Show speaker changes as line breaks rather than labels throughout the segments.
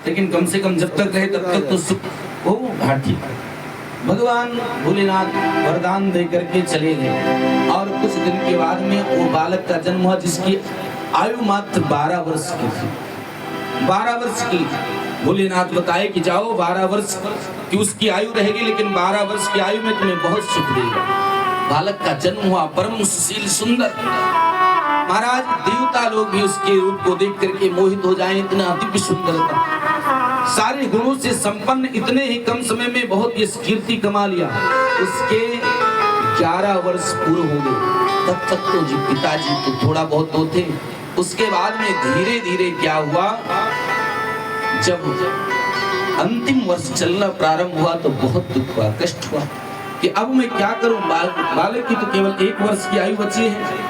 लेकिन कम से कम जब तक रहे तब तक तो सुख हो। हाँ ठीक। भगवान भोलेनाथ वरदान दे करके चले गए और कुछ दिन के बाद में वो बालक का जन्म हुआ जिसकी आयु मात्र 12 वर्ष की थी। 12 वर्ष की भोलेनाथ बताए कि जाओ 12 वर्ष की उसकी आयु रहेगी, लेकिन 12 वर्ष की आयु में तुम्हें बहुत सुख देगा। बालक का जन्म हुआ, परम सुशील सुंदर। महाराज देवता लोग भी उसके रूप को देख करके मोहित हो जाएं, इतना दिव्य सुंदरता, सारे गुणों से संपन्न, इतने ही कम समय में बहुत ये कीर्ति कमा लिया। उसके 11 वर्ष पूरे हो गए, तब तक तो जी पिताजी तो थोड़ा बहुत तो थे। उसके बाद में धीरे धीरे क्या हुआ, जब अंतिम वर्ष चलना प्रारंभ हुआ तो बहुत दुख हुआ, कष्ट हुआ कि अब मैं क्या करूं। बालक की तो केवल 1 वर्ष की आयु बची है।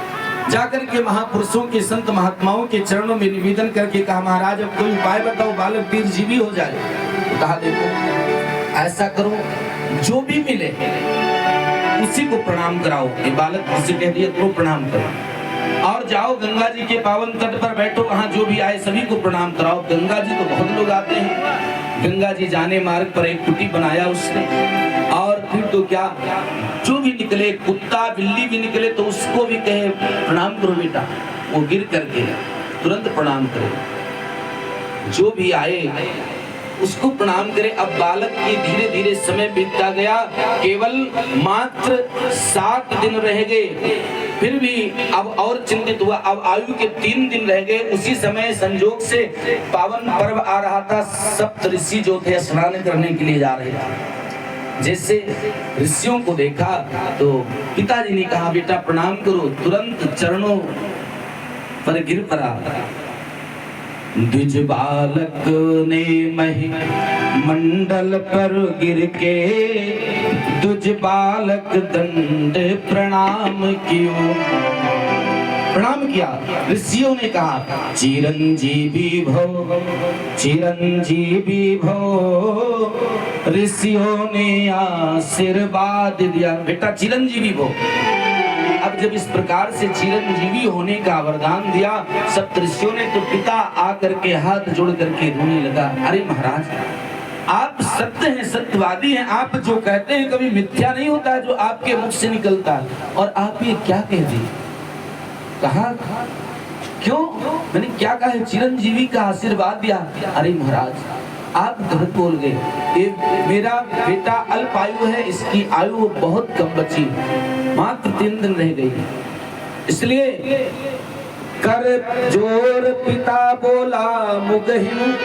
जाकर के महापुरुषों के, संत महात्माओं के चरणों में निवेदन करके कहा, महाराज अब कोई उपाय बताओ, बालक दीर्घजीवी हो जाए। तो कहा देखो ऐसा करो, जो भी मिले उसी को प्रणाम कराओ। ये बालक मुझसे कह दिया तो प्रणाम करो, और जाओ गंगा जी के पावन तट पर बैठो, वहां जो भी आए सभी को प्रणाम कराओ। गंगा जी तो बहुत लोग आते हैं। गंगा जी जाने मार्ग पर एक कुटी बनाया उसने, और फिर तो क्या, जो भी निकले, कुत्ता बिल्ली भी निकले तो उसको भी कहे प्रणाम करो बेटा, वो गिर करके तुरंत प्रणाम करे। जो भी आए उसको प्रणाम करे। अब बालक की धीरे धीरे समय बीतता गया, केवल मात्र 7 दिन रह गए, फिर भी अब और चिंतित हुआ। अब आयु के 3 दिन रह गए। उसी समय संजोग से पावन पर्व आ रहा था। सप्त ऋषि जो थे स्नान करने के लिए जा रहे थे। जैसे ऋषियों को देखा तो पिताजी ने कहा बेटा प्रणाम करो, तुरंत चरणों पर गिर पड़ा। द्विज बालक ने मही मंडल पर गिर के, द्विज बालक दंड प्रणाम कियो। प्रणाम किया। ऋषियों ने कहा चिरंजीवी भव, चिरंजीवी भव। ऋषियों ने आशीर्वाद दिया, बेटा चिरंजीवी भव। अब जब इस प्रकार से चिरंजीवी होने का वरदान दिया, सप्तऋषियों ने तो पिता आकर के हाथ जोड़ करके रोने लगा। अरे महाराज आप सत्य हैं, सत्यवादी हैं, आप जो कहते हैं कभी मिथ्या नहीं होता है जो आपके मुख से निकलता है, और आप ये क्या कह दिए। कहा क्यों, मैंने क्या कहा, चिरंजीवी का आशीर्वाद दिया। अरे महाराज आप गलत बोल गए, ये मेरा बेटा अल्प आयु है, इसकी आयु बहुत कम बची, मात्र 3 दिन रह गई। इसलिए कर जोर पिता बोला मुगहिन,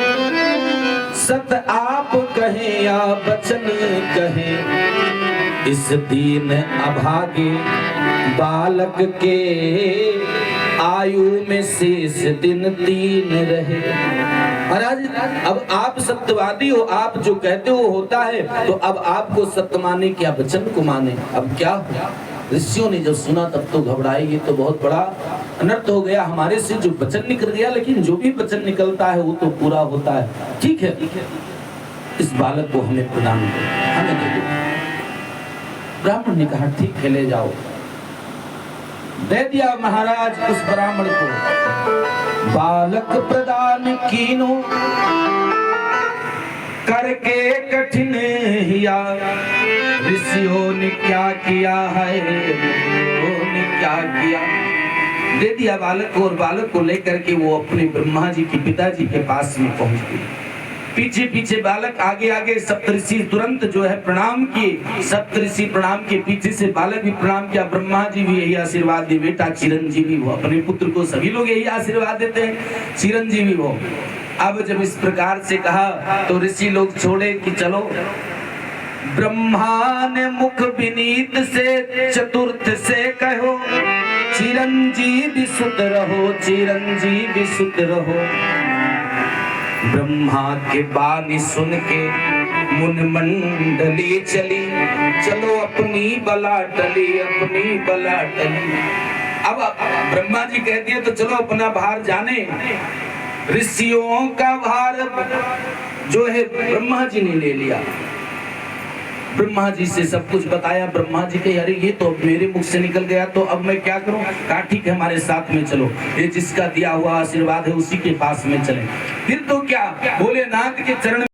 सत आप कहे या बचन कहे। इस दीन अभागे बालक के, आयु में शेष दिन 3 रहे। महाराज अब आप सत्यवादी हो, आप जो कहते हो होता है, तो अब आपको सत्य माने क्या वचन को माने। अब क्या हो, ऋषियों ने जब सुना तब तो घबराए, ये तो बहुत बड़ा अनर्थ हो गया, हमारे से जो वचन निकल गया। लेकिन जो भी वचन निकलता है वो तो पूरा होता है। ठीक है, इस बालक को हमें प्रदान करो, हमें दे दो। ब्राह्मण ने कहा ठीक है ले जाओ। दे दिया महाराज उस ब्राह्मण को। बालक प्रदान कीनो, करके कठिन हिया। ऋषियों ने क्या किया है, उन्होंने क्या किया। दे दिया बालक को, और बालक को लेकर के वो अपने ब्रह्मा जी के पिताजी के पास में पहुंच गए। पीछे पीछे बालक, आगे आगे सप्तऋषि तुरंत जो है प्रणाम किए। सप्तऋषि प्रणाम किए, पीछे से बालक भी प्रणाम किया। ब्रह्मा जी भी यही आशीर्वाद दिए, बेटा चिरंजीवी हो। अपने पुत्र को सभी लोग यही आशीर्वाद देते हैं, चिरंजीवी हो। अब जब इस प्रकार से कहा तो ऋषि लोग छोड़े कि चलो। ब्रह्मा ने मुख विनीत से चतुर्थ से कहो, चिरंजीवी सुत रहो, चिरंजीवी सुत रहो। ब्रह्मा के बानी सुन के मुन मंडली चली, चलो अपनी बला टली, अपनी बला टली। अब ब्रह्मा जी कह दिए तो चलो अपना भार जाने। ऋषियों का भार जो है ब्रह्मा जी ने ले लिया। ब्रह्मा जी से सब कुछ बताया। ब्रह्मा जी के अरे ये तो मेरे मुख से निकल गया, तो अब मैं क्या करूं? कहा ठीक है हमारे साथ में चलो, ये जिसका दिया हुआ आशीर्वाद है उसी के पास में चलें। फिर तो क्या, भोलेनाथ के चरण